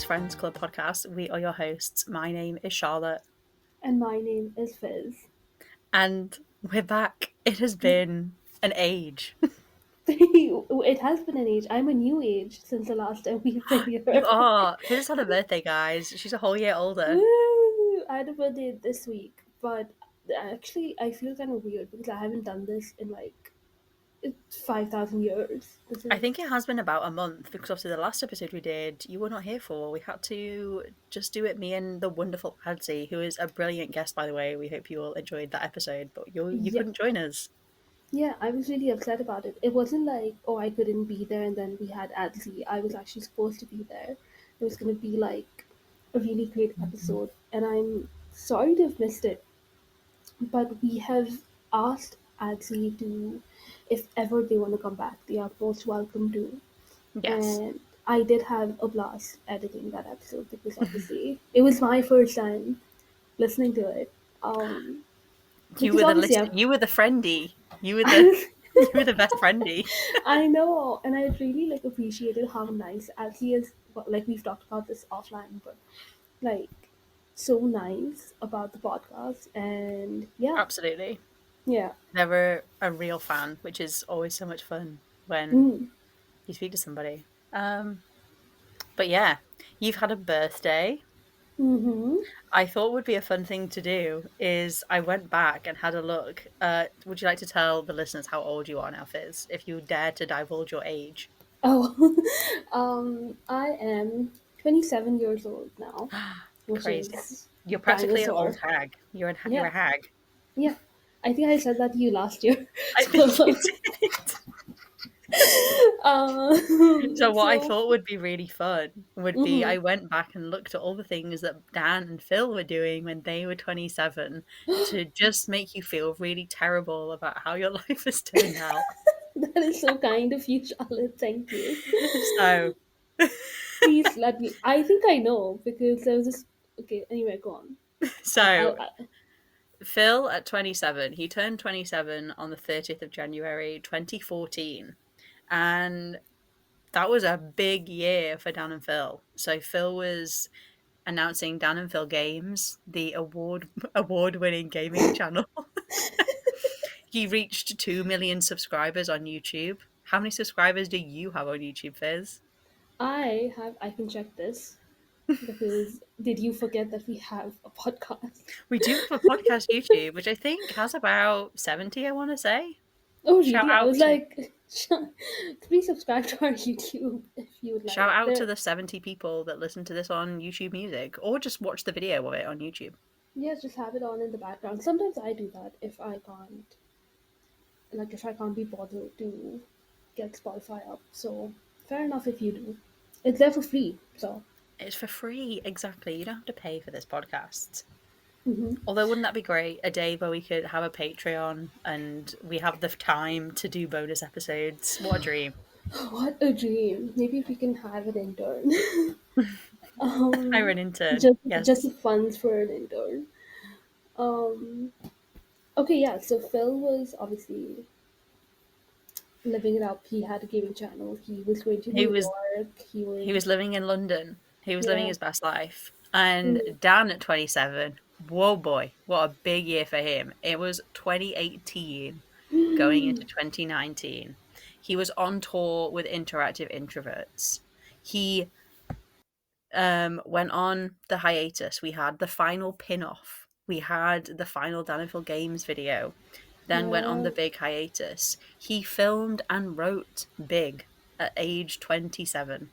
to Phriends Club Podcast. We are your hosts. My name is Charlotte. And my name is Fizz. And we're back. It has been an age. It has been an age. I'm a new age since the last time we've been here. You are. Fizz had a birthday, guys. She's a whole year older. Woo! I had a birthday this week, but actually I feel kind of weird because I haven't done this in like 5,000 years. I think it has been about a month because obviously the last episode we did, you were not here for. We had to just do it, me and the wonderful Padsy, who is a brilliant guest, by the way. We hope you all enjoyed that episode, but you Yeah, couldn't join us. yeah, I was really upset about it. It wasn't like, oh, I couldn't be there and then we had Adzi. I was actually supposed to be there. It was going to be like a really great episode, and I'm sorry to have missed it. But we have asked Adzi to, if ever they want to come back, they are most welcome to. Yes. And I did have a blast editing that episode because obviously it was my first time listening to it. You Because were the obviously list. You were the friendy. You were the you were the best friendy. I know, and I really like appreciated how nice Adzi is. Like we've talked about this offline, but like so nice about the podcast, and yeah, Absolutely. yeah. Never a real fan, which is always so much fun when Mm. you speak to somebody. But yeah, you've had a birthday. Mm-hmm. I thought would be a fun thing to do is I went back and had a look. Would you like to tell the listeners how old you are now, Fizz? If you dare to divulge your age. Oh, I am 27 years old now, which Crazy. is You're practically an old dinosaur. hag. You're a Yeah, hag. yeah. I think I said that to you last year. I think you did. So what I So, thought would be really fun would be mhm. I went back and looked at all the things that Dan and Phil were doing when they were 27 to just make you feel really terrible about how your life has turned out. That is so kind of you, Charlotte. Thank you. So, Please let me. I think I know because there was this. Okay, anyway, go on. so I Phil at 27, he turned 27 on the 30th of January 2014. And that was a big year for Dan and Phil. So Phil was announcing Dan and Phil Games, the award-winning gaming channel. He reached 2 million subscribers on YouTube. How many subscribers do you have on YouTube, Fizz? I have. I can check this because did you forget that we have a podcast? We do have a podcast YouTube, which I think has about 70, I want to say. Oh, Shout really? I out was to like, please subscribe to our YouTube if you would shout like. out to the 70 people that listen to this on YouTube Music or just watch the video of it on YouTube. Yeah, just have it on in the background. Sometimes I do that if I can't be bothered to get Spotify up. So fair enough if you do. It's there for free. So It's for free, exactly. You don't have to pay for this podcast. mhm. Although, wouldn't that be great? A day where we could have a Patreon and we have the time to do bonus episodes. What a dream. What a dream! Maybe we can have an intern. Hire um, an intern. just Yes. the funds for an intern. Um, okay, yeah. So Phil was obviously living it up. He had a gaming channel. He was going to He New was York. He he was was living in London. He was living yeah. his best life. And Mm. Dan at 27, whoa boy, what a big year for him. It was 2018 going into 2019. He was on tour with Interactive Introverts. He went on the hiatus. We had the final pin-off. We had the final Dan and Phil Games video. Then went on the Wow. big hiatus. He filmed and wrote Big at age 27.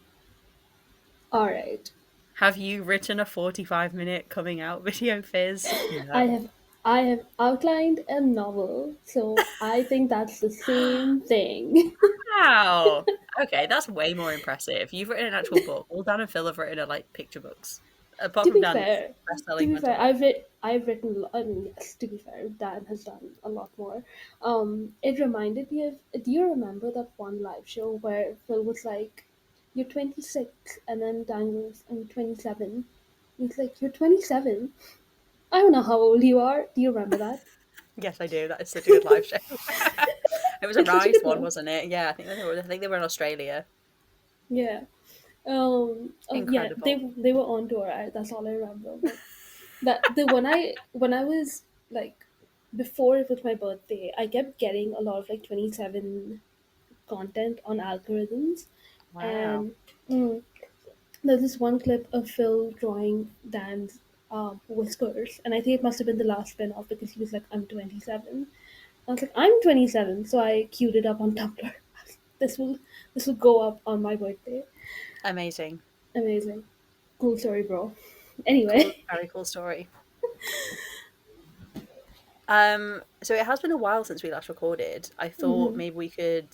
All right. Have you written a 45-minute coming out video, Fizz? I No. have I have outlined a novel, so I think that's the same thing. Wow. Okay, that's way more impressive. You've written an actual book. All Dan and Phil have written are like picture books. Apart To from be Dan's fair, best-selling mental health. I've written. Yes, to be fair, Dan has done a lot more. It reminded me of. Do you remember that one live show where Phil was like, "You're 26," and then Dan goes, "I'm 27." He's like, "You're 27." I don't know how old you are. Do you remember that? Yes, I do. That is such a good live show. It was a It's such a Rise good one, one. wasn't it? Yeah, I think they were in Australia. Yeah. Yeah, Incredible. they were on tour. That's all I remember. But that the when I was like before it was my birthday, I kept getting a lot of like 27 content on algorithms, Wow. and mm, there's this one clip of Phil drawing Dan's whiskers, and I think it must have been the last spin-off because he was like, "I'm 27." I was like, "I'm 27," so I queued it up on Tumblr. This will this will go up on my birthday. Amazing. Amazing, cool story, bro. Cool, Anyway, very cool story. So it has been a while since we last recorded. I thought hmm maybe we could,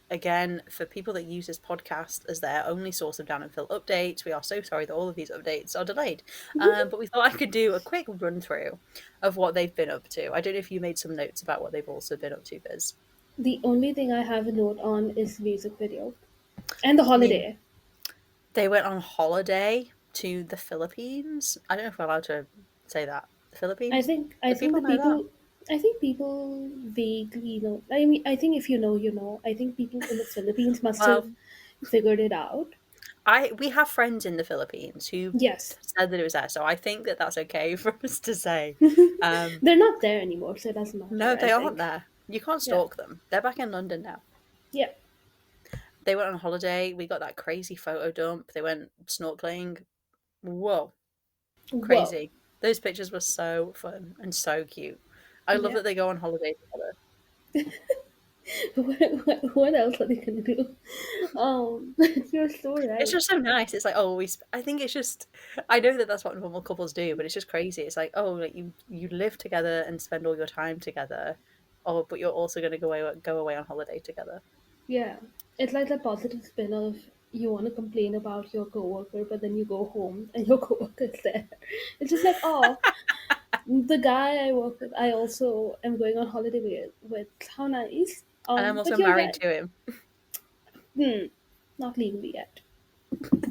again, for people that use this podcast as their only source of Dan and Phil updates, we are so sorry that all of these updates are delayed. But we thought I could do a quick run through of what they've been up to. I don't know if you made some notes about what they've also been up to, Biz. the only thing I have a note on is music video and the I mean, holiday. they went on holiday to the Philippines. I don't know if we're allowed to say that. The Philippines? I Do think people the know that? people I think people vaguely know. I mean, I think if you know, you know. I think people in the Philippines must have Well, figured it out. we have friends in the Philippines who Yes, said that it was there, so I think that that's okay for us to say. Um, they're not there anymore, so it doesn't no, matter. I they aren't think. there. You can't Yeah, stalk them. They're back in London now. yeah. They went on holiday. We got that crazy photo dump. They went snorkeling. Whoa, Whoa. crazy! Those pictures were so fun and so cute. I love Yeah. that they go on holiday together. What else are they gonna do? You're so It's right. just so nice. It's like, oh, I think it's just. I know that that's what normal couples do, but it's just crazy. It's like, oh, like you live together and spend all your time together, oh, but you're also going to go away on holiday together. Yeah, it's like the positive spin of you want to complain about your coworker, but then you go home and your coworker's there. It's just like, oh, the guy I work with, I also am going on holiday with. How nice. And I'm also But you're married right. to him. Hmm, not legally yet,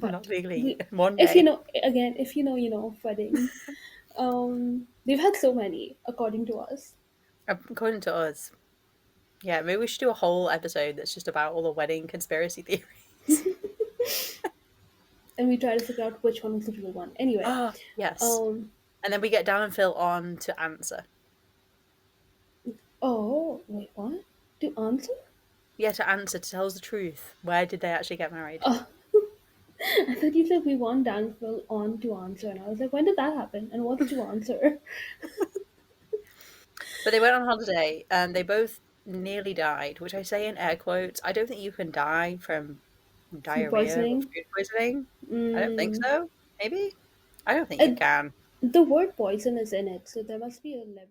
Not but legally. we, One if you day. know, again, if you know, you know, weddings. They've had so many, according to us. According to us. Yeah, maybe we should do a whole episode that's just about all the wedding conspiracy theories. And we try to figure out which one was the real one. Anyway, Oh, yes. um, And then we get Dan and Phil on to answer. oh, wait, what? To answer? Yeah, to answer, to tell us the truth. Where did they actually get married? Oh, I thought you said we want Danville on to answer, and I was like, when did that happen? And what's to answer? But they went on holiday and they both nearly died, which I say in air quotes. I don't think you can die from Food diarrhea or poisoning? food poisoning. I don't think Mm, so. Maybe? I don't think you uh, can. the word poison is in it, so there must be a limit.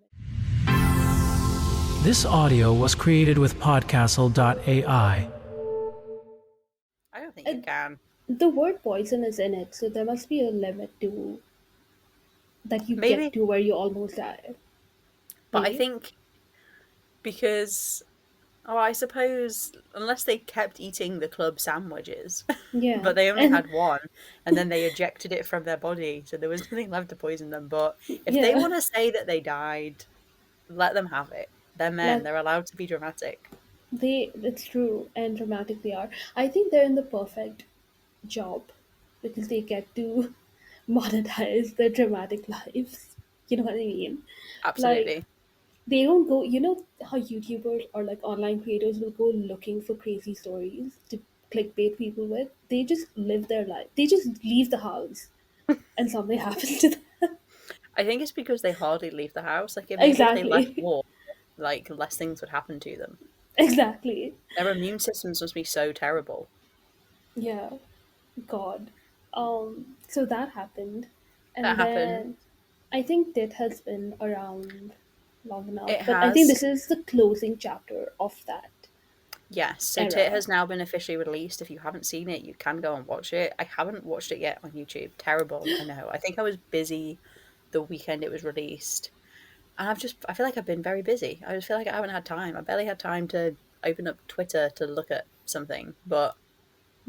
This audio was created with Podcastle.ai. I don't think Uh, you can. the word poison is in it, so there must be a limit to that you get Maybe. to where you almost die. But I Maybe? think because, oh, I suppose, unless they kept eating the club sandwiches, Yeah. but they only And had one, and then they ejected it from their body, so there was nothing left to poison them. But if they yeah, want to say that they died, let them have it. They're men, let they're allowed to be dramatic. it's true and dramatic they are. I think they're in the perfect job because they get to monetize their dramatic lives. You know what I mean? Like, Absolutely. they don't go, you know how YouTubers or like online creators will go looking for crazy stories to clickbait people with? They just live their life. They just leave the house and something happens to them. I think it's because they hardly leave the house. Like, maybe if they left Exactly. more, like, less things would happen to them. Exactly. Their immune systems must be so terrible. Yeah. God. So that happened. That And happened. then I think Dit has been around long enough, It but I think has. this is the closing chapter of that Yes, so Tit era. has now been officially released. If you haven't seen it, you can go and watch it. I haven't watched it yet on YouTube. Terrible, I know. I think I was busy the weekend it was released. And I feel like I've been very busy. I just feel like I haven't had time. I barely had time to open up Twitter to look at something. But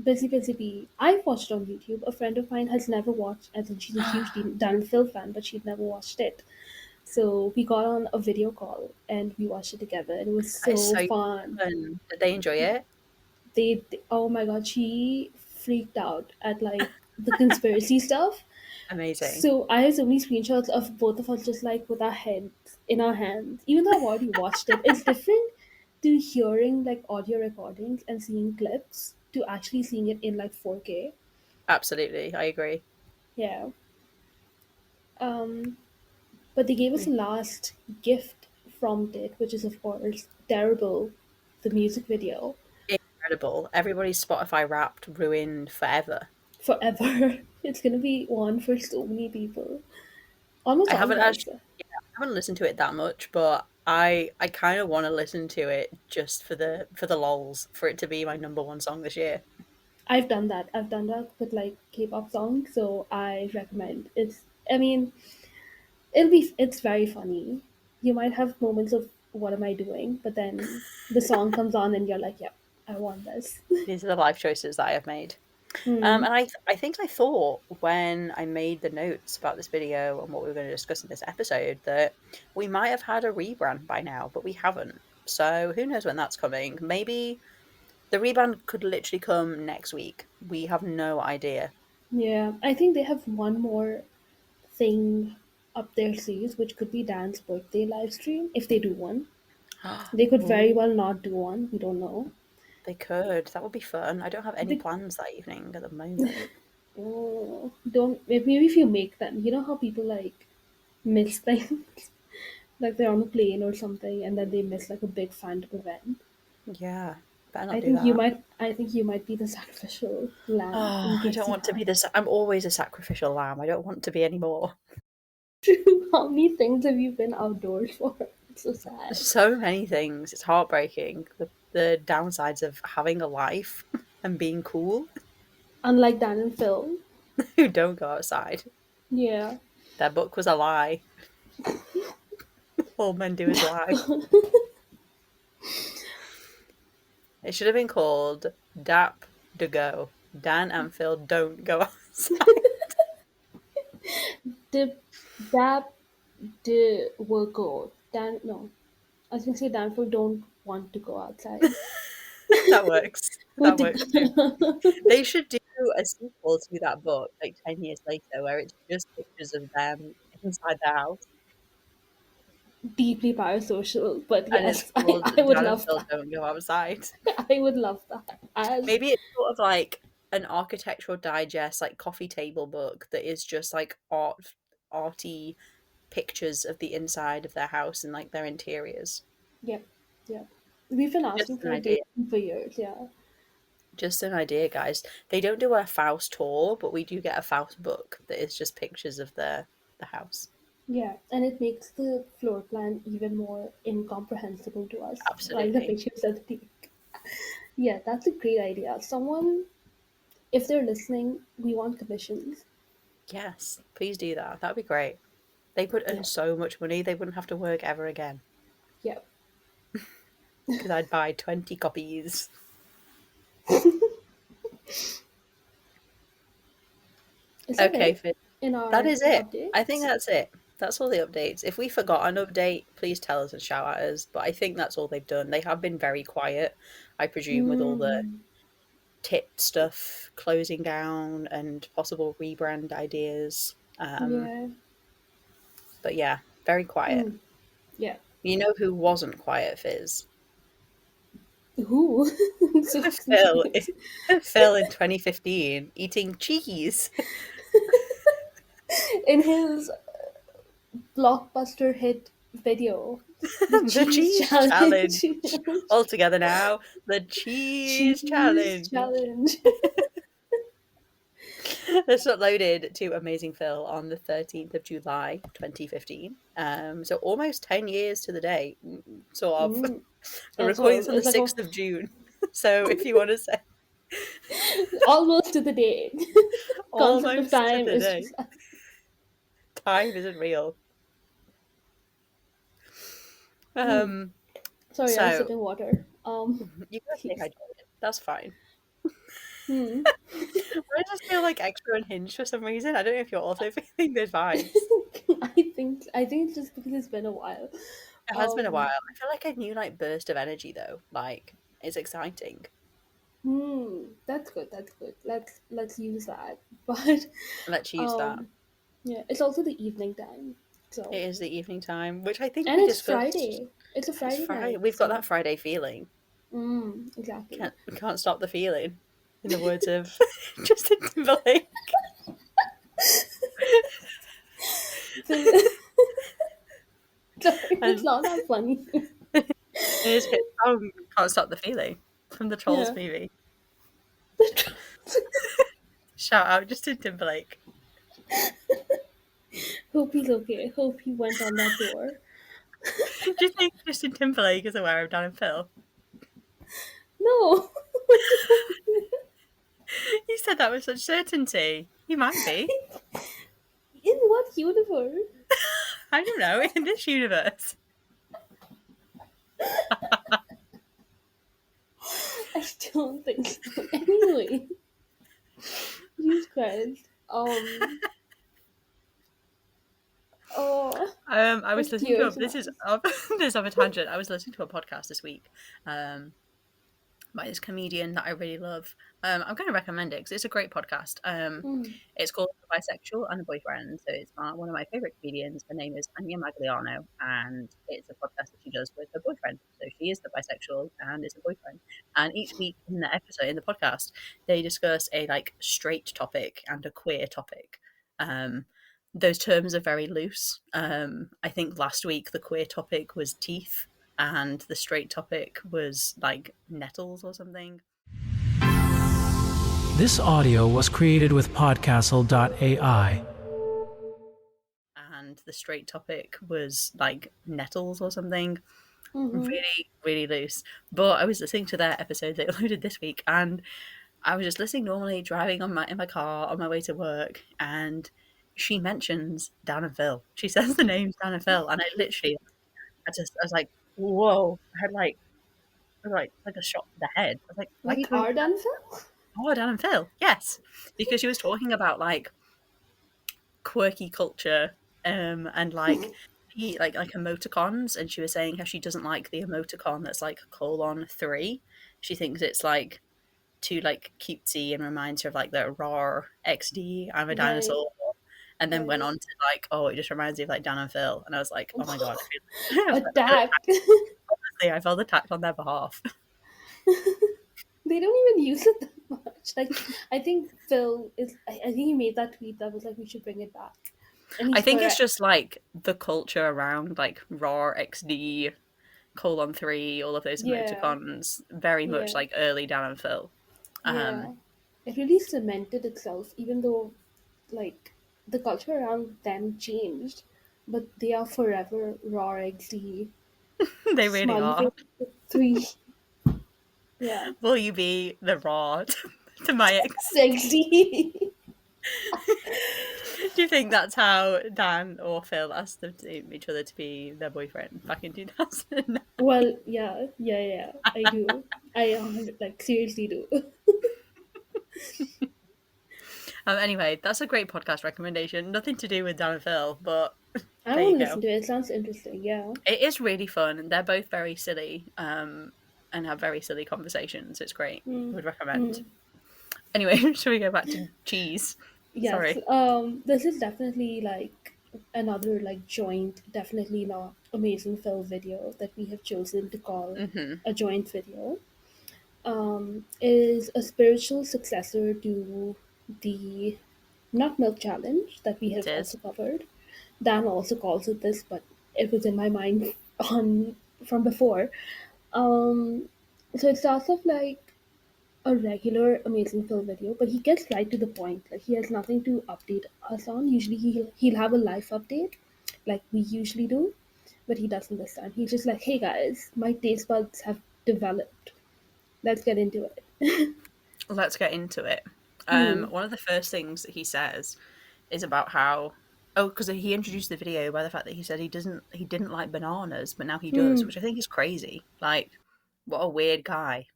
Busy, busy bee. I watched on YouTube. A friend of mine has never watched, as in she's a huge Dan Phil fan, but she'd never watched it. So we got on a video call and we watched it together, and it was that is so so fun. fun. Did they enjoy it? Oh my god, she freaked out at like the conspiracy stuff. Amazing. So I have so many screenshots of both of us just like with our heads in our hands. Even though I've already watched it, it's different to hearing like audio recordings and seeing clips to actually seeing it in like 4K. Absolutely, I agree. Yeah. Um, but they gave us a last gift from it, which is of course terrible, the music video. Incredible. Everybody's Spotify Wrapped ruined forever. Forever. It's gonna be one for so many people. Almost I all of haven't us. actually, yeah, I haven't listened to it that much, but I kind of want to listen to it just for the lols, for it to be my number one song this year. I've done that. I've done that with like K-pop songs, so I recommend. I mean, it's very funny. You might have moments of what am I doing, but then the song comes on and you're like, yep, I want this. These are the life choices that I have made. Hmm. And I think I thought when I made the notes about this video and what we were going to discuss in this episode that we might have had a rebrand by now, but we haven't. So who knows when that's coming? Maybe the rebrand could literally come next week. We have no idea. Yeah, I think they have one more thing up their sleeves, which could be Dan's birthday live stream if they do one. They could very Ooh, well not do one. We don't know. they could. That would be fun. I don't have any They, plans that evening at the moment. oh, don't maybe if you make them. You know how people like miss things, like they're on a plane or something, and then they miss like a big fandom event. Yeah, better not I do think you that. might. I think you might be the sacrificial lamb in Oh, I case don't you want to have. be this. I'm always a sacrificial lamb. I don't want to be anymore. How many things have you been outdoors for? It's so sad. So many things. It's heartbreaking. The downsides of having a life and being cool Unlike Dan and Phil. who don't go outside. Yeah. Their book was a lie. All men do is lie. It should have been called Dap to Go. Dan and Phil don't go outside. The that the worko. Dan no. I was gonna say Dan Phil don't want to go outside. That works. With That the works too. They should do a sequel to that book, like 10 years later, where it's just pictures of them inside the house, deeply parasocial, but and it's yes, called I would Dan and love Phil that. Don't Go Outside. I would love that. As Maybe it's sort of like an architectural digest, like coffee table book that is just like arty pictures of the inside of their house and like their interiors. yep, yep. We've been asking Just an for a date idea. for years, yeah. Just an idea, guys. They don't do a Faust tour, but we do get a Faust book that is just pictures of the house. Yeah, and it makes the floor plan even more incomprehensible to us, like the Absolutely. pictures that they take. Yeah, that's a great idea. Someone, if they're listening, we want commissions. Yes, please do that. That would be great. They could earn Yeah, so much money, they wouldn't have to work ever again. yeah. Because I'd buy 20 copies. Is that Okay, it Fizz. in That our is it. I think updates? that's it. That's all the updates. If we forgot an update, please tell us and shout at us. But I think that's all they've done. They have been very quiet, I presume, with all the Mm, tit stuff closing down and possible rebrand ideas. yeah. But yeah, very quiet. Mm, yeah. You know who wasn't quiet, Fizz? Who? I'm so Phil. confused. Phil in 2015 eating cheese. In his blockbuster hit video, the The cheese cheese challenge. challenge. All together now. The cheese Cheese challenge. challenge. This uploaded to Amazing Phil on the 13th of July 2015. So almost 10 years to the day, sort of. Mm. We're And recording so this on the it's like 6th of June. So if you want to say almost to the day. Concept of almost to time the is day, just time isn't real. mm. Um, Sorry, I was so sipping water. you gotta stay Please. hydrated. That's fine. Hmm. I just feel like extra unhinged for some reason. I don't know if you're also feeling those vibes. I think it's just because it's been a while. It has been a while. Um I feel like a new like burst of energy though. Like it's exciting. That's good. That's good. Let's use that. But Let's use that. um, yeah, it's also the evening time. It So is the evening time, which I think and we it's discussed. Friday. It's a It's Friday Friday. night. We've got that So Friday feeling. exactly. Can't stop the feeling. In the words of Justin Timberlake. So, sorry, it's And not that funny. his hit song "Can't Stop the Feeling" from the Trolls Yeah. movie. Shout out Justin Timberlake. Hope he's okay. Hope he went on that tour. Do you think Justin Timberlake is aware of Dan and Phil? No. You said that with such certainty. He might be. In what universe? I don't know. In this universe. I don't think so. Anyway, Jesus Christ. Oh, I my was listening to tears this now. is this is of a tangent. I was listening to a podcast this week. By this comedian that I really love. I'm going to recommend it because it's a great podcast. Hmm. It's called The Bisexual and the Boyfriend. So it's one of my favorite comedians. Her name is Anya Magliano, and it's a podcast that she does with her boyfriend. So she is the bisexual and is a boyfriend. And each week in the episode in the podcast, they discuss a like straight topic and a queer topic. Um, those terms are very loose. I think last week the queer topic was teeth and the straight topic was like nettles or something. This audio was created with podcastle.ai. And the straight topic was like nettles or something. Mm-hmm. Really, really loose. But I was listening to their episode they uploaded this week, and I was just listening normally, driving in my car on my way to work, and she mentions Dan and Phil. She says the names Dan and Phil, and I was like, whoa! I had like a shot to the head. I was Like our Dunfell? oh, Dan and Phil, yes, because she was talking about like quirky culture, and like emoticons, and she was saying how she doesn't like the emoticon that's like :3. She thinks it's like too like cutesy and reminds her of like the raw XD I'm a Right, dinosaur, and then went right. on to like, oh, it just reminds me of like Dan and Phil, and I was like, oh my god, Attack. I felt attacked on their behalf. They don't even use it that much. Like, I think Phil is. I think he made that tweet that was like, we should bring it back. And I he's think it's correct. just like the culture around like raw XD :3, all of those Yeah, emoticons, very much yeah, like early Dan and Phil. Um, yeah. It really cemented itself, even though, like, the culture around them changed, but they are forever raw, XD, they really smiley are. face, three. Yeah. Will you be the raw to my ex? XD. Do you think that's how Dan or Phil asked them to each other to be their boyfriend back in 2000? Well, yeah, yeah, yeah. I do. I like seriously do. Anyway, that's a great podcast recommendation. Nothing to do with Dan and Phil, but I there you will listen go. to it. It sounds interesting. Yeah. It is really fun, and they're both very silly, and have very silly conversations. It's great. I Mm. would recommend. Mm. Anyway, should we go back to cheese? Yes. Sorry. This is definitely like another like joint, definitely not amazing film video that we have chosen to call Mm-hmm. a joint video. Is a spiritual successor to the Nut Milk Challenge that we It have is. also covered. Dan also calls it this, but it was in my mind on from before. Um, so it starts off like a regular amazing film video, but he gets right to the point. Like he has nothing to update us on. Usually he'll have a life update, like we usually do, but he doesn't this time. He's just like, "Hey guys, my taste buds have developed. Let's get into it." Let's get into it. Hmm. One of the first things that he says is about how because he introduced the video by the fact that he said he didn't like bananas, but now he does, Hmm. which I think is crazy. Like, what a weird guy.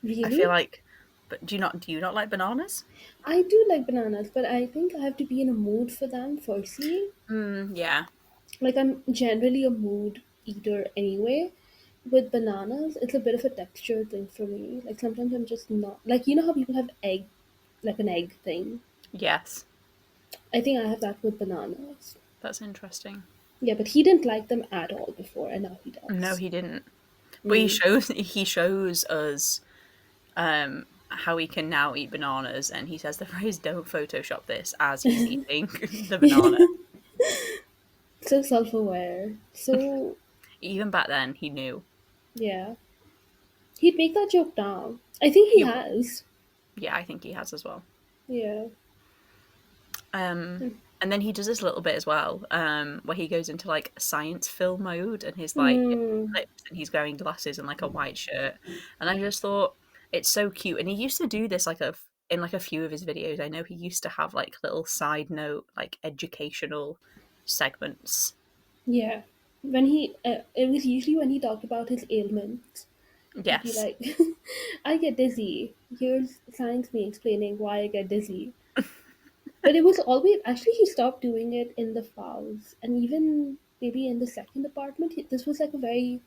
I feel Really? like, but do you not like bananas? I do like bananas, but I think I have to be in a mood for them firstly. Yeah. Like I'm generally a mood eater anyway, with bananas, it's a bit of a texture thing for me. Like sometimes I'm just not like you know how people have egg, like an egg thing. Yes, I think I have that with bananas. that's interesting. Yeah, but he didn't like them at all before, and now he No, does. he didn't. But Mm. he shows us how he can now eat bananas, and he says the phrase "Don't Photoshop this" as he's eating the banana. So self-aware. So Even back then, he knew. yeah, he'd make that joke now. I think he He would. has. Yeah, I think he has as well. Yeah. And then he does this little bit as well, where he goes into like science film mode, and he's like Mm. lips, and he's wearing glasses and like a white shirt, and I just thought it's so cute. And he used to do this like in like a few of his videos. I know he used to have like little side note, like educational segments. Yeah. When it was usually when he talked about his ailments. He'd be Yes, like, I get dizzy. Here's science me explaining why I get dizzy. But it was always, actually, he stopped doing it in the files. And even maybe in the second apartment, this was like a very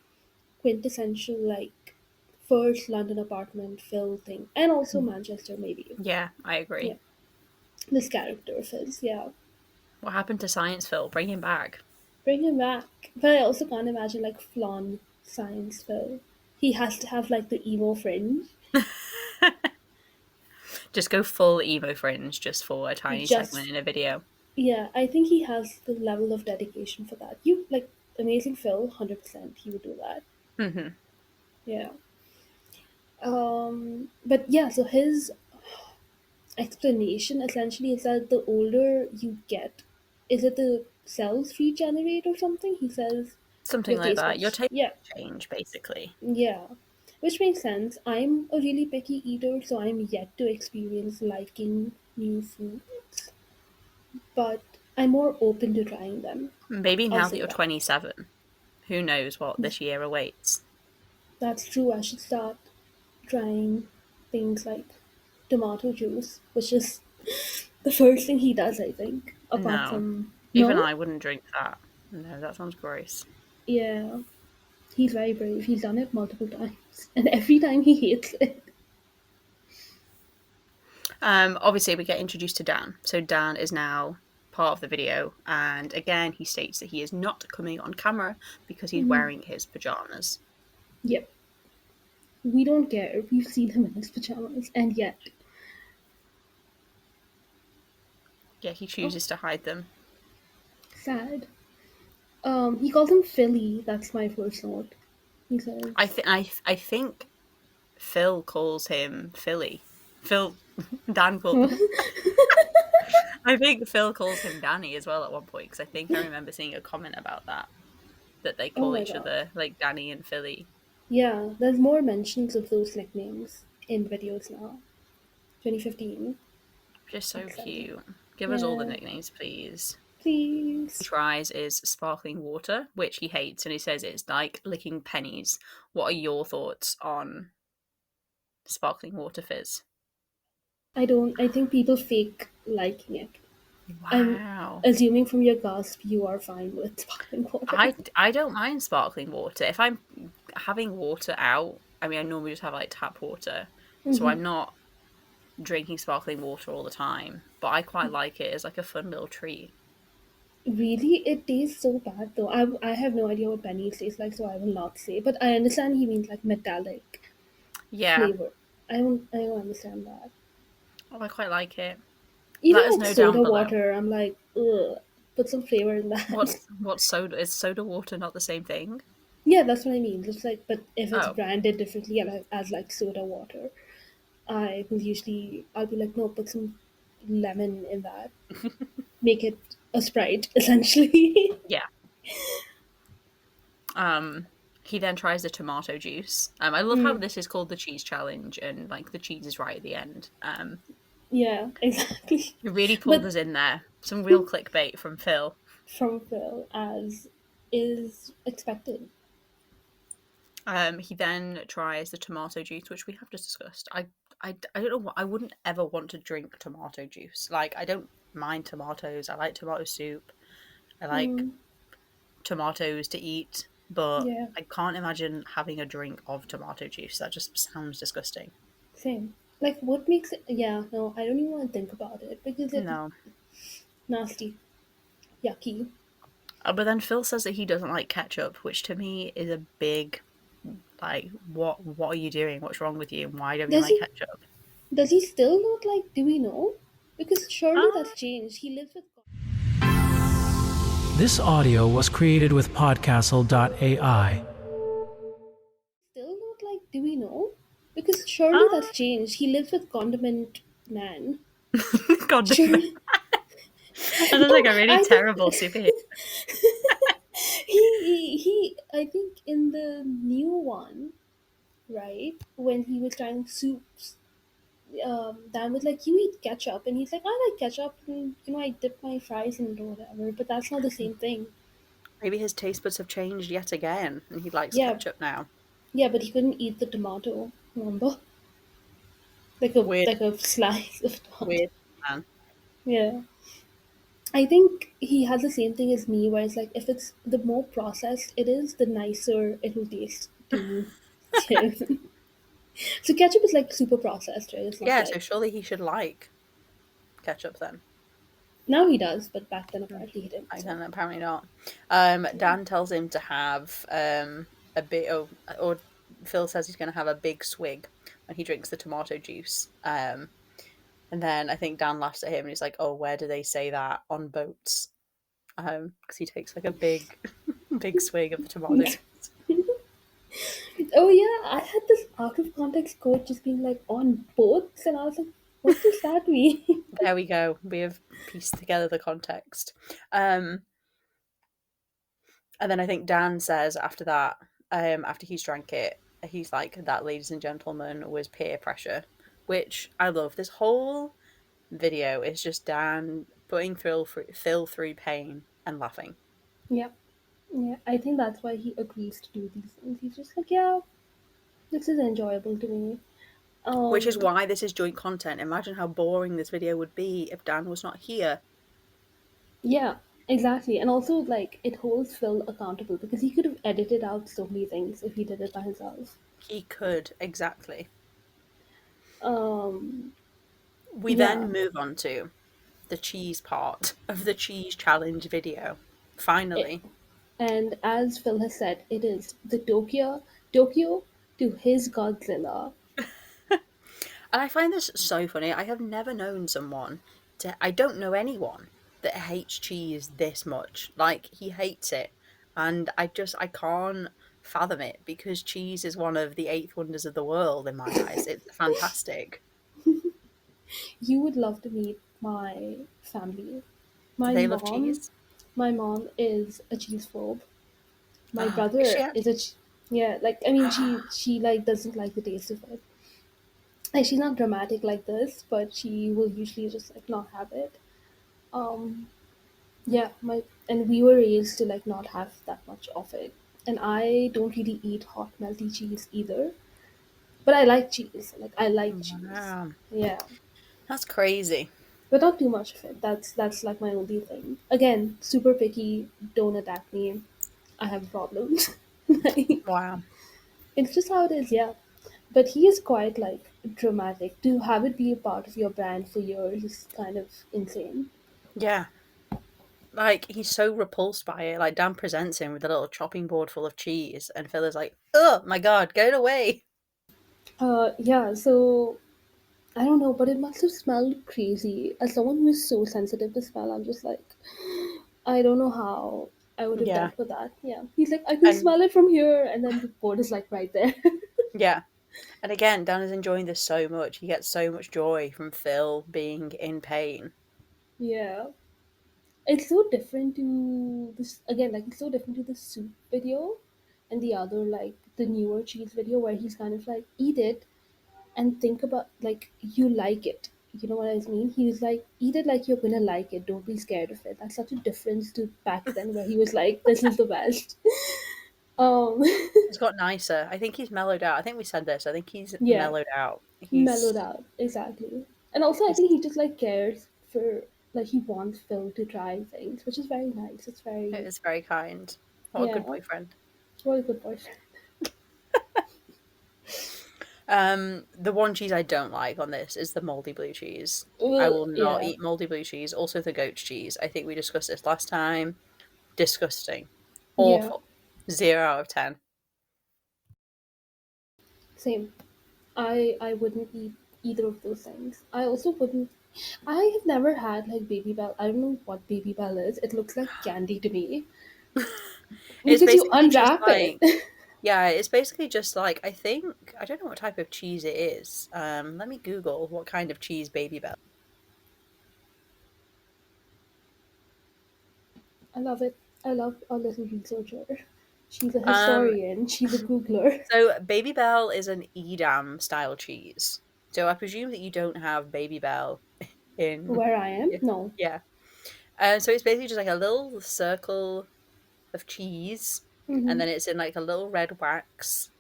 quintessential, like, first London apartment Phil thing. And also Manchester, maybe. yeah, I Yeah. agree. This character of his, yeah. What happened to Science Phil? Bring him back. Bring him back. But I also can't imagine, like, Flan science Phil. He has to have, like, the emo fringe. Just go full emo fringe just for a tiny segment Just in a video. Yeah, I think he has the level of dedication for that. You like amazing Phil, 100%. He would do that. Hmm. Yeah. But yeah, so his explanation essentially is that the older you get, is it the cells regenerate or something? He says Something your like taste that. Your buds. taste Yeah, change, basically. yeah. Which makes sense. I'm a really picky eater, so I'm yet to experience liking new foods, but I'm more open to trying them. Maybe I'll now that say you're that. 27, who knows what this year awaits. That's true. I should start trying things like tomato juice, which is the first thing he does, I think. Apart No. from Even no, I wouldn't drink that. No, that sounds gross. yeah, he's very brave. He's done it multiple times, and every time he hates it. Obviously, we get introduced to Dan. So Dan is now part of the video, and again, he states that he is not coming on camera because he's Mhm. wearing his pajamas. Yep, we don't care. We've seen him in his pajamas, and yet, Yeah, he oh, chooses to hide them. sad. He calls him Philly. That's my first note. He says, I think Phil calls him Philly. Phil Dan call, "Huh?" I think Phil calls him Danny as well at one point because I think I remember seeing a comment about that they "Oh call my each god." other like Danny and Philly. Yeah, there's more mentions of those nicknames in videos now. 2015. Just so Exciting. cute. Give us all the Yeah, nicknames, please. He please. tries is sparkling water, which he hates, and he says it's like licking pennies. What are your thoughts on sparkling water fizz? I think people fake liking it. I'm Wow. assuming from your gasp you are fine with sparkling water. I don't mind sparkling water. If I'm having water out, I mean, I normally just have like tap water, so Hmm. I'm not drinking sparkling water all the time. But I quite like it as like a fun little treat. Really, it tastes so bad though. I have no idea what pennies taste like, so I will not say. But I understand he means like metallic Yeah, flavor. I don't understand that. oh, I quite like it. Even Let us like know down soda below. water, I'm like, ugh, put some flavor in that. What's soda? Is soda water not the same thing? Yeah, that's what I mean. Just like, but if it's Oh, branded differently as like soda water, I'll be like, no, put some lemon in that. Make it a Sprite, essentially. yeah. Um, he then tries the tomato juice. I love how Mm, this is called the cheese challenge, and like the cheese is right at the end. yeah, exactly. It really pulled But us in there. Some real clickbait from Phil. from Phil, as is expected. He then tries the tomato juice, which we have just discussed. I don't know what I wouldn't ever want to drink tomato juice. Like I don't mind tomatoes. I like tomato soup. I like Mm, tomatoes to eat, but Yeah, I can't imagine having a drink of tomato juice. That just sounds disgusting. same. Like, what makes it? Yeah, no, I don't even want to think about it because it's No. nasty, yucky. But then Phil says that he doesn't like ketchup, which to me is a big, like, what are you doing? What's wrong with you? Why don't you Does like he? ketchup? Does he still not like? Do we know? Because surely Uh, that's changed. He lives with. This audio was created with podcastle.ai. Still not like? Do we know? Because surely uh, that's changed. He lives with Condiment Man. God damn it. Surely. That sounds No, like a really I think terrible superhero. he. I think in the new one, right, when he was trying soups, Dan was like, "You eat ketchup," and he's like, "I like ketchup, and I dip my fries in it or whatever." But that's not the same thing. Maybe his taste buds have changed yet again, and he likes Yeah, ketchup now. yeah, but he couldn't eat the tomato. Remember, Weird, like a slice of tomato. weird man. Yeah, I think he has the same thing as me, where it's like if it's the more processed it is, the nicer it will taste to him. So ketchup is like super processed, right? It's not Yeah, so like surely he should like ketchup then. now he does, but back then Hmm. apparently he didn't. I So don't know, apparently not. Dan tells him to have a bit of, or Phil says he's going to have a big swig when he drinks the tomato juice. And then I think Dan laughs at him and he's like, "Oh, where do they say that on boats?" Because he takes like a big, big swig of the tomato juice. oh yeah, I had this out of context quote just being like on boats, and I was like, what does that mean? There we go. We have pieced together the context. And then I think Dan says after that, after he's drank it, he's like, "That, ladies and gentlemen, was peer pressure," which I love. This whole video is just Dan putting Phil through pain and laughing. Yeah, yeah. I think that's why he agrees to do these things. He's just like, yeah, this is enjoyable to me. Which is Um, why this is joint content. Imagine how boring this video would be if Dan was not here. yeah, exactly. And also, like, it holds Phil accountable because he could have edited out so many things if he did it by himself. He could, exactly. Um, We yeah. then move on to the cheese part of the cheese challenge video. It, Finally. and as Phil has said, it is the Tokyo to his Godzilla. And I find this so funny. I have never known I don't know anyone that hates cheese this much. Like, he hates it. And I can't fathom it because cheese is one of the eighth wonders of the world in my eyes. It's fantastic. You would love to meet my family. Do My they love mom, cheese? my mom is a cheese phobe. My Oh, is she brother is actually? yeah, like I mean, she like doesn't like the taste of it. Like she's not dramatic like this, but she will usually just like not have it. Um, yeah, my and we were raised to like not have that much of it. And I don't really eat hot melty cheese either, but I like cheese. Like I like cheese. Wow. Yeah, That's crazy. but not too much of it. That's like my only thing. Again, super picky. Don't attack me. I have problems. Like, Wow. it's just how it is. Yeah, but he is quite like dramatic. To have it be a part of your brand for years is kind of insane. Yeah. Like, he's so repulsed by it. Like, Dan presents him with a little chopping board full of cheese, and Phil is like, "Oh my god, get it away!" Yeah. So I don't know, but it must have smelled crazy. As someone who is so sensitive to smell, I'm just like, I don't know how I would have Yeah. dealt with that. Yeah. He's like, I can And smell it from here, and then the board is like right there. yeah. And again, Dan is enjoying this so much. He gets so much joy from Phil being in pain. Yeah. It's so different to this again, like it's so different to the soup video and the other like the newer cheese video where he's kind of like eat it and think about like you like it. You know what I mean? He's like eat it like you're gonna like it. Don't be scared of it. That's such a difference to back then where he was like, this is the best. Um He's got nicer. I think he's mellowed out. I think we said this. I think he's yeah, mellowed out. mellowed out. Exactly. And also I He's think he just like cares for like he wants Phil to try things, which is very nice. It's it very is very kind. What a good yeah. boyfriend. What a good boyfriend. The one cheese I don't like on this is the moldy blue cheese. I Ugh, will not yeah, eat moldy blue cheese. Also, the goat cheese. I think we discussed this last time. Disgusting. yeah, Awful. 0 out of 10. same. I wouldn't eat either of those things. I also wouldn't. I have never had like Baby Bell. I don't know what Baby Bell is. It looks like candy to me It's because you basically just unwrap it. like, yeah, it's basically just like, I don't know what type of cheese it is. Let me Google what kind of cheese Baby Bell. I love it. I love a little researcher. She's a Um, historian. She's a Googler. so Baby Bell is an Edam style cheese. So I presume that you don't have Baby Bell in, Where I am? yeah. No. Yeah. So it's basically just like a little circle of cheese, and Mm-hmm. then it's in like a little red wax,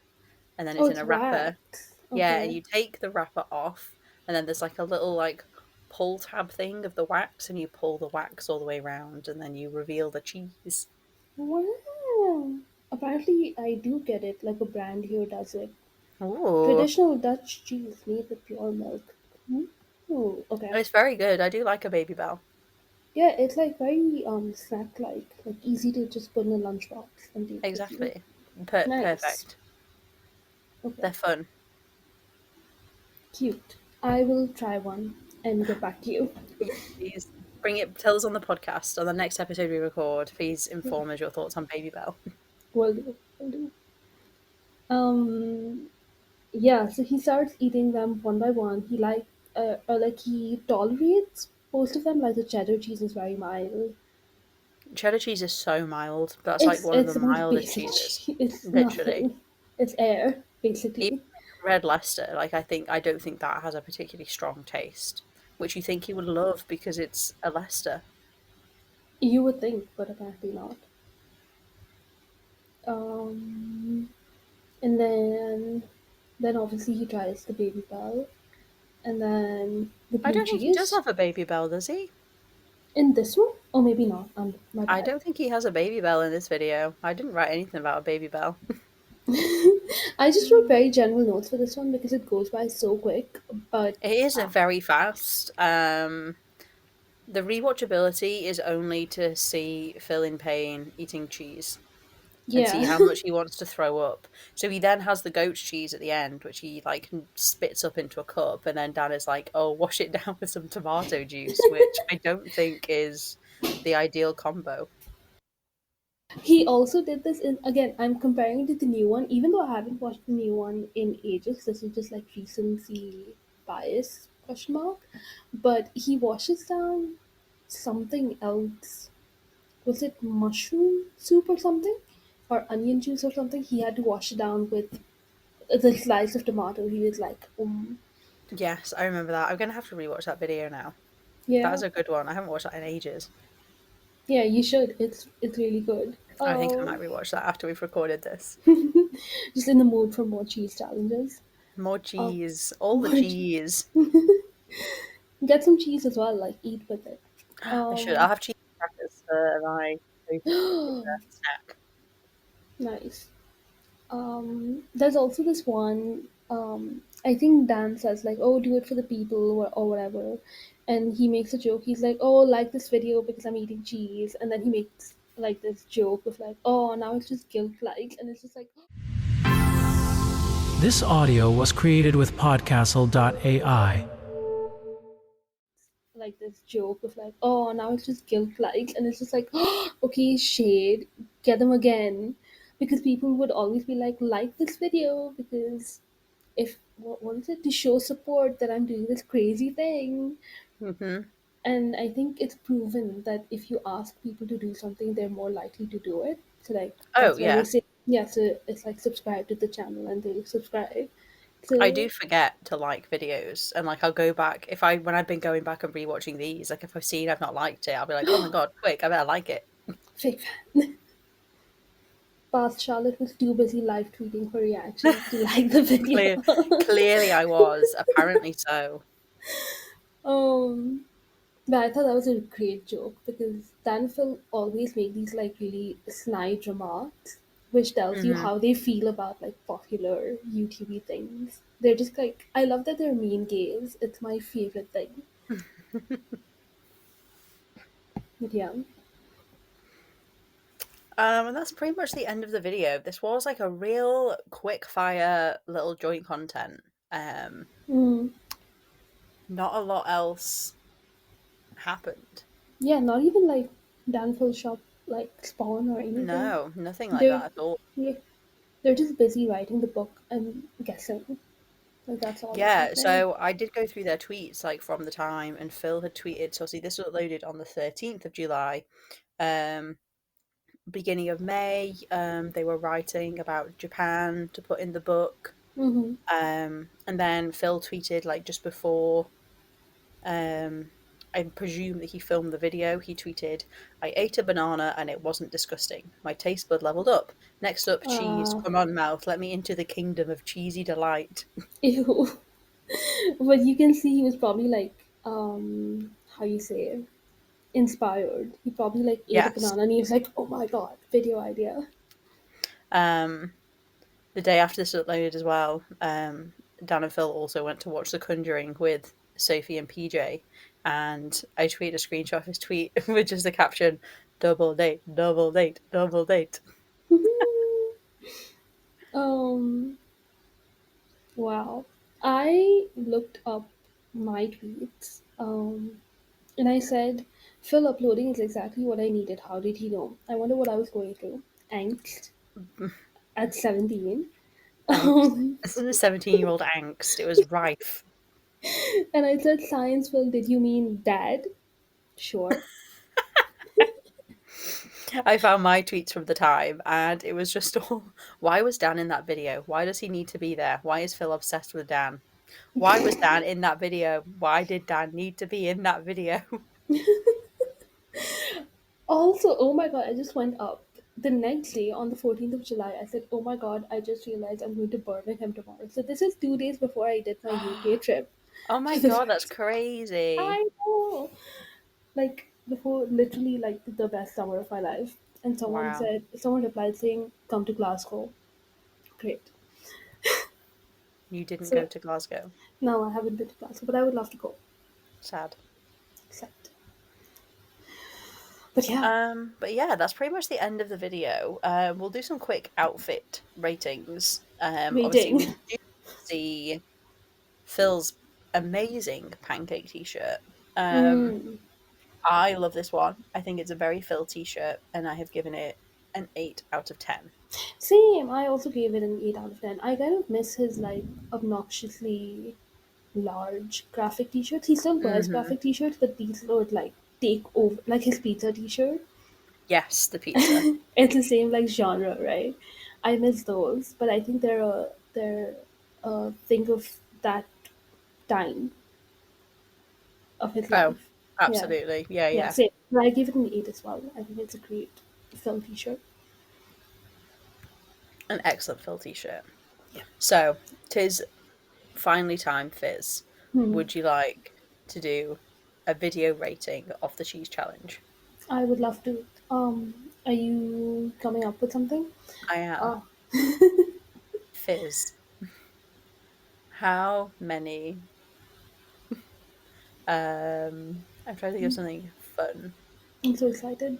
and then Oh, it's in it's a wrapper. wax. Yeah, and Okay. you take the wrapper off, and then there's like a little like pull tab thing of the wax, and you pull the wax all the way around, and then you reveal the cheese. Wow. Apparently, I do get it. Like a brand here does it. Ooh, Traditional Dutch cheese made with pure milk. Ooh, okay. it's very good. I do like a Baby Bell. Yeah, it's like very snack like easy to just put in a lunchbox and take with you. Exactly. Nice. Perfect. Okay, They're fun. cute. I will try one and get back to you. Yeah, please bring it. Tell us on the podcast on the next episode we record. Please Yeah, inform us your thoughts on Baby Bell. will do. Will do. Um, yeah. So he starts eating them one by one. Like he tolerates most of them. Like the cheddar cheese is very mild. Cheddar cheese is so mild. That's like one of the It's the most mildest basic cheeses. cheese. It's Literally. nothing. It's air Even basically. red Leicester, like I don't think that has a particularly strong taste, which you think you would love because it's a Leicester. You would think, but apparently not. Um, and then obviously he tries the baby bell, and then the I blue don't think he does cheese. have a Baby Bell, does he? In this one, or maybe not. My I bad. don't think he has a Baby Bell in this video. I didn't write anything about a Baby Bell. I just wrote very general notes for this one because it goes by so quick. But It is a uh, very fast. The rewatchability is only to see Phil in pain eating cheese and see yeah, how much he wants to throw up. So he then has the goat's cheese at the end, which he like spits up into a cup, and then Dan is like, "Oh, wash it down with some tomato juice," which I don't think is the ideal combo. he also did this in again. I'm comparing it to the new one, even though I haven't watched the new one in ages. This is just like recency bias question mark. But he washes down something else. Was it mushroom soup or something? Or onion juice or something? He had to wash it down with the slice of tomato. He was like, Yes, I remember that. I'm gonna have to rewatch that video now. That yeah, is a good one. I haven't watched that in ages. yeah, you should. It's really good. I think I might rewatch that after we've recorded this. Just in the mood for more cheese challenges. More Um, cheese, all the more che- cheese. Get some cheese as well. Like eat with it. I should. I'll Um, have cheese crackers for my snack. nice. There's also this one. I think Dan says like, "Oh, do it for the people," or whatever, and he makes a joke. He's like, "Oh, like this video because I'm eating cheese," and then he makes like this joke of like, "Oh, now it's just guilt like," and it's just like, This audio was created with podcastle.ai. like this joke of like, "Oh, now it's just guilt like," and it's just like, okay, shade, get them again, because people would always be like this video because if what is it to show support that I'm doing this crazy thing. Hmm. And I think it's proven that if you ask people to do something, they're more likely to do it. So like Oh that's why they yeah, say yeah. So it's like subscribe to the channel, and they'll subscribe. I So do forget to like videos, and like I'll go back if I when I've been going back and rewatching these. Like if I've seen I've not liked it, I'll be like, "Oh my god, quick! I better like it." fake fan. Past Charlotte was too busy live tweeting her reactions to like the video. Clear, clearly, I was. Apparently so. um, but I thought that was a great joke because Dan Phil always make these like really snide remarks. which tells you Mm-hmm. how they feel about like popular YouTube things. They're just like, I love that they're mean gays. It's my favorite thing. But yeah. And that's pretty much the end of the video. This was like a real quick fire little joint content. Um, Mm. Not a lot else happened. Yeah, not even like Danville shop like Spawn or anything. No, nothing like They're that at all. yeah, they're just busy writing the book and guessing. Like that's all that's Yeah, happening. so I did go through their tweets like from the time, and Phil had tweeted. So see, this was uploaded on the 13th of July. Um, Beginning of May, they were writing about Japan to put in the book. Mm-hmm. And then Phil tweeted like just before. I presume that he filmed the video. He tweeted, "I ate a banana and it wasn't disgusting. My taste bud leveled up. Next up, cheese. Uh, Come on, mouth. Let me into the kingdom of cheesy delight." ew. But you can see he was probably like, how you say, inspired. He probably like ate a Yes. banana and he was like, oh my god, video idea. Um, the day after this was uploaded as well, Dan and Phil also went to watch The Conjuring with Sophie and PJ, and I tweeted a screenshot of his tweet with just the caption, "Double date, double date, double date." um, wow. I looked up my tweets, and I said, Phil uploading is exactly what I needed. How did he know? I wonder what I was going through. Angst at 17. Angst. Um, This is a 17-year-old angst. It was rife. and I said, science, Phil, did you mean dad? Sure. I found my tweets from the time, and it was just all, why was Dan in that video? Why does he need to be there? Why is Phil obsessed with Dan? Why was Dan in that video? Why did Dan need to be in that video? Also, oh my god, I just went up. The next day, on the 14th of July, I said, oh my god, I just realized I'm going to Birmingham tomorrow. So this is 2 days before I did my UK trip. Oh my For the god, that's first, crazy. I know. Like, before, literally, like, the best summer of my life. And Wow. someone replied saying, come to Glasgow. Great. You didn't go So, to Glasgow. no, I haven't been to Glasgow, but I would love to go. Sad. Except. But yeah. But yeah, that's pretty much the end of the video. We'll do some quick outfit ratings. Obviously, we Rating. do see Phil's amazing pancake t-shirt. Um, Mm. I love this one. I think it's a very Phil t-shirt, and I have given it an 8 out of 10. Same. I also gave it an 8 out of 10. I kind of miss his like obnoxiously large graphic t-shirts. He still wears Mm-hmm. graphic t-shirts, but these would like take over like his pizza t-shirt. Yes, the pizza. It's the same like genre, right? I miss those, but I think they're a thing of that time of his Oh, life. Yeah, absolutely. Yeah, yeah. yeah. Same. But I give it an 8 as well. I think it's a great film t-shirt. An excellent Phil t-shirt. Yeah. So, tis finally time, Fizz. Hmm. Would you like to do a video rating of the cheese challenge? I would love to. Are you coming up with something? I am. Uh, Fizz. How many I'm trying to think of something fun. I'm so excited.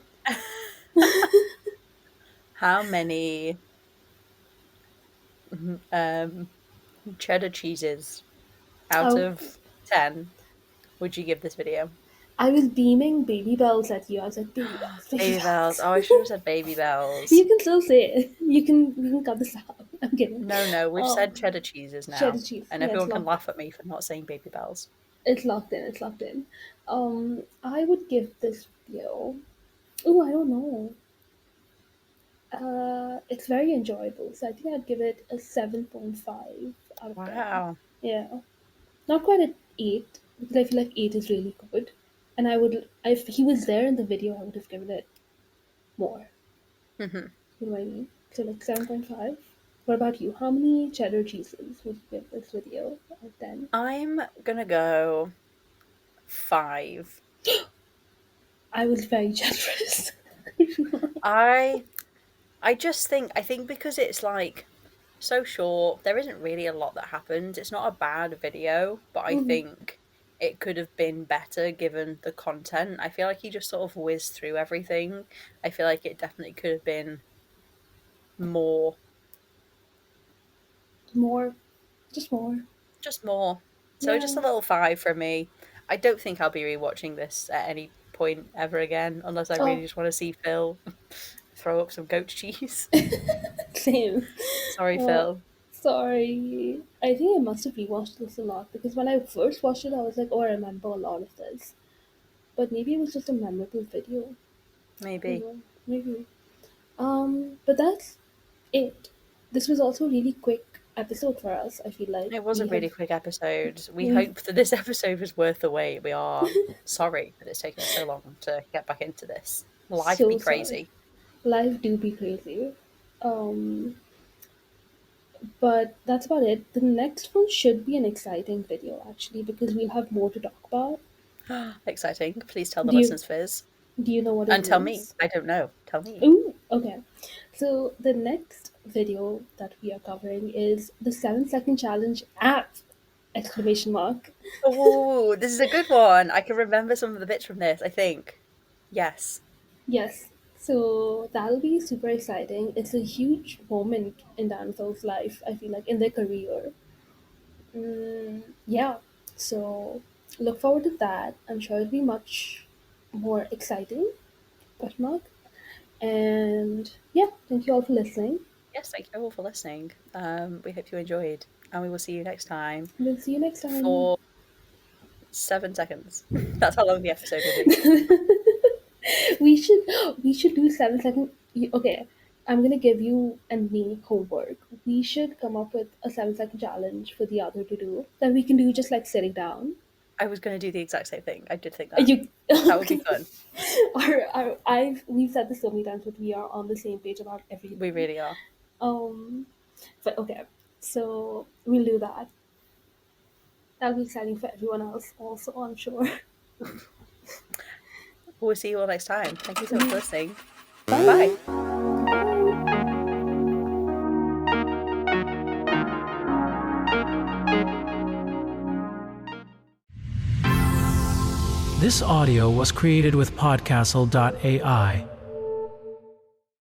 How many um cheddar cheeses out Oh, of 10 would you give this video? I was beaming baby bells at you. I was like, baby bells, baby Baby bells. bells. Oh, I should have said baby bells. You can still say it. You can cut this out. I'm kidding. No, no, we've said Um, cheddar cheeses cheddar now, cheese. and Yeah, everyone can laugh at me for not saying baby bells. it's locked in. It's locked in. I would give this video. Oh, I don't know. It's very enjoyable. So I think I'd give it a 7.5 out of 10. Wow. Yeah. Not quite at 8, because I feel like 8 is really good. And I would, if he was there in the video, I would have given it more. Hmm. You know what I mean? So like 7.5. What about you? How many cheddar cheeses would you give this video out of 10? I'm gonna go 5. I was very generous. I I think because it's like so short, there isn't really a lot that happens. It's not a bad video, but I Mhm. think it could have been better given the content. I feel like he just sort of whizzed through everything. I feel like it definitely could have been more, More, just more. just more. So just a Yeah. little 5 from me. I don't think I'll be rewatching this at any point ever again, unless I really Oh, just want to see Phil throw up some goat cheese. same. Sorry, Uh, Phil. Sorry. I think I must have rewatched this a lot because when I first watched it, I was like, oh, I remember a lot of this. But maybe it was just a memorable video. I don't Maybe. know. Maybe. But that's it. This was also a really quick episode for us. I feel like It was a really quick episode. We we've hope that this episode was worth the wait. We are sorry that it's taken us so long to get back into this. Life so be sorry. crazy. Life do be crazy. Um, but that's about it. The next one should be an exciting video actually because we'll have more to talk about. Exciting. Please tell the Do you listeners, Fizz. do you know what it And tell me. is? I don't know. Tell me. Ooh, okay. So the next video that we are covering is the 7 second challenge app! Exclamation mark. Oh, this is a good one. I can remember some of the bits from this, I think. Yes. Yes. So that'll be super exciting. It's a huge moment in Danville's life, I feel like, in their career. Yeah. So look forward to that. I'm sure it'll be much more exciting. Question mark. And yeah, thank you all for listening. Yes, thank you all for listening. We hope you enjoyed. And we will see you next time We'll see you next time. for 7 seconds. That's how long the episode will be. we should we should do 7 second. Okay, I'm gonna give you and me homework. We should come up with a 7 second challenge for the other to do that we can do just like sitting down. I was going to do the exact same thing. I did think that. You That would be fun. we've said this so many times, but we are on the same page about We everything. really are. Um, but okay, so we'll do that. That'll be exciting for everyone else, also. I'm sure. We'll see you all next time. Thank you so much for listening. Bye. Bye. This audio was created with Podcastle.ai